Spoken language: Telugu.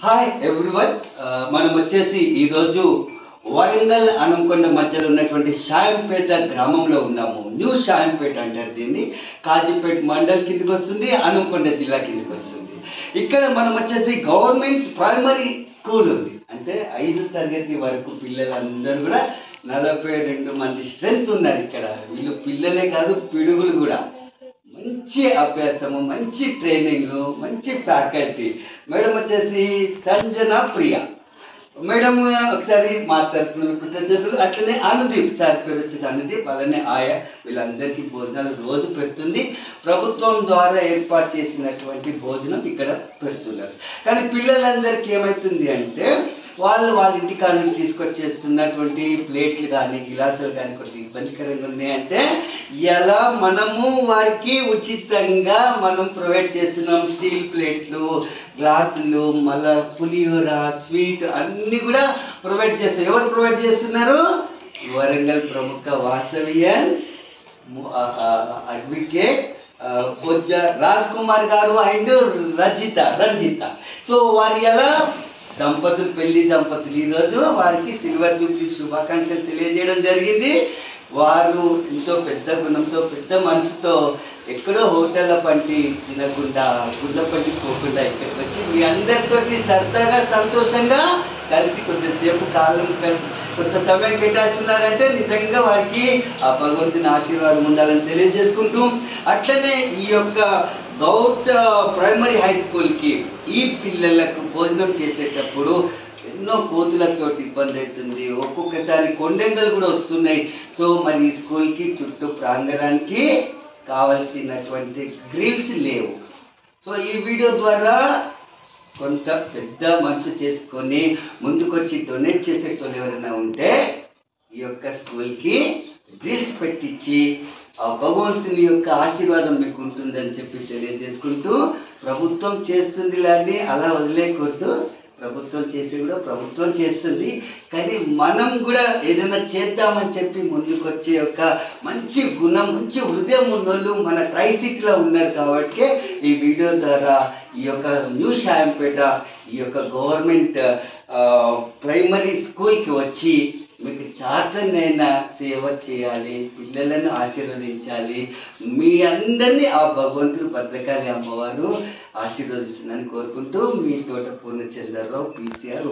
Hi everyone. మనం వచ్చేసి ఈరోజు వరంగల్ హనుమకొండ మధ్యలో ఉన్నటువంటి షాయంపేట గ్రామంలో ఉన్నాము. న్యూ షాయంపేట అంటారు దీన్ని. కాజీపేట మండల్ కిందకి వస్తుంది, హనుమకొండ జిల్లా కిందకి వస్తుంది. ఇక్కడ మనం వచ్చేసి గవర్నమెంట్ ప్రైమరీ స్కూల్ ఉంది. అంటే 5వ తరగతి వరకు పిల్లలందరూ కూడా 42 మంది స్ట్రెంత్ ఉన్నారు ఇక్కడ. వీళ్ళు పిల్లలే కాదు, పిడుగులు కూడా. మంచి అభ్యాసము, మంచి ట్రైనింగ్, మంచి ఫ్యాకల్టీ. మేడం వచ్చేసి సంజన ప్రియ మేడం. ఒకసారి మా తరఫున కృతజ్ఞతలు. అట్లనే అనుదీప్ సార్ పేరు వచ్చేసి అనుదీప్, అలానే ఆయా, వీళ్ళందరికీ భోజనాలు రోజు పెడుతుంది. ప్రభుత్వం ద్వారా ఏర్పాటు చేసినటువంటి భోజనం ఇక్కడ పెడుతున్నారు. కానీ పిల్లలందరికీ ఏమవుతుంది అంటే వాళ్ళ ఇంటికాడ నుంచి తీసుకొచ్చేస్తున్నటువంటి ప్లేట్లు కానీ గిలాసులు కానీ కొద్దిగా ఇబ్బందికరంగా ఉన్నాయంటే ఎలా మనము వారికి ఉచితంగా మనం ప్రొవైడ్ చేస్తున్నాం. స్టీల్ ప్లేట్లు, గ్లాసులు, మళ్ళా పులిహోర, స్వీట్ అన్నీ కూడా ప్రొవైడ్ చేస్తాం. ఎవరు ప్రొవైడ్ చేస్తున్నారు? వరంగల్ ప్రముఖ వాసవియన్ అడ్వకేట్ బొజ్జ రాజ్ కుమార్ గారు అండ్ రంజిత. సో వారి ఎలా దంపతులు, పెళ్లి దంపతులు, ఈరోజు వారికి సిల్వర్ జూబ్లీ శుభాకాంక్షలు తెలియజేయడం జరిగింది. వారు ఎంతో పెద్ద గుణంతో, పెద్ద మనసుతో ఎక్కడో హోటళ్ళ పంటి తినకుండా, గుడ్ల పంటి పోకుండా ఇక్కడికి వచ్చి మీ అందరితో సరదాగా సంతోషంగా కలిసి కొద్దిసేపు కాలం కొంత సమయం కేటాయిస్తున్నారంటే నిజంగా వారికి ఆ భగవంతుని ఆశీర్వాదం ఉండాలని తెలియజేసుకుంటూ, అట్లనే ఈ యొక్క గౌట్ ప్రైమరీ హై స్కూల్కి ఈ పిల్లలకు భోజనం చేసేటప్పుడు ఎన్నో కోతులతో ఇబ్బంది అవుతుంది. ఒక్కొక్కసారి కొండెంగలు కూడా వస్తున్నాయి. సో మరి ఈ స్కూల్కి చుట్టూ ప్రాంగణానికి కావలసినటువంటి గ్రిల్స్ లేవు. సో ఈ వీడియో ద్వారా కొంత పెద్ద మనసు చేసుకొని ముందుకొచ్చి డొనేట్ చేసేటోళ్ళు ఎవరైనా ఉంటే ఈ యొక్క స్కూల్కి గ్రిల్స్ పెట్టించి ఆ భగవంతుని యొక్క ఆశీర్వాదం మీకు ఉంటుందని చెప్పి తెలియజేసుకుంటూ, ప్రభుత్వం చేస్తుంది లాంటి అలా వదిలేకూడదు. ప్రభుత్వం చేసి కూడా ప్రభుత్వం చేస్తుంది, కానీ మనం కూడా ఏదైనా చేద్దామని చెప్పి ముందుకొచ్చే ఒక మంచి గుణం, మంచి హృదయం ఉన్నోళ్ళు మన ట్రై సిటీలో ఉన్నారు. కాబట్టి ఈ వీడియో ద్వారా ఈ యొక్క న్యూ షాయంపేట ఈ యొక్క గవర్నమెంట్ ప్రైమరీ స్కూల్కి వచ్చి మీకు చాతనైనా సేవ చేయాలి, పిల్లలను ఆశీర్వదించాలి. మీ అందరినీ ఆ భగవంతుడు భద్రకాళి అమ్మవారు ఆశీర్వదిస్తుందని కోరుకుంటూ మీ తోట పూర్ణచంద్రరావు, PCR.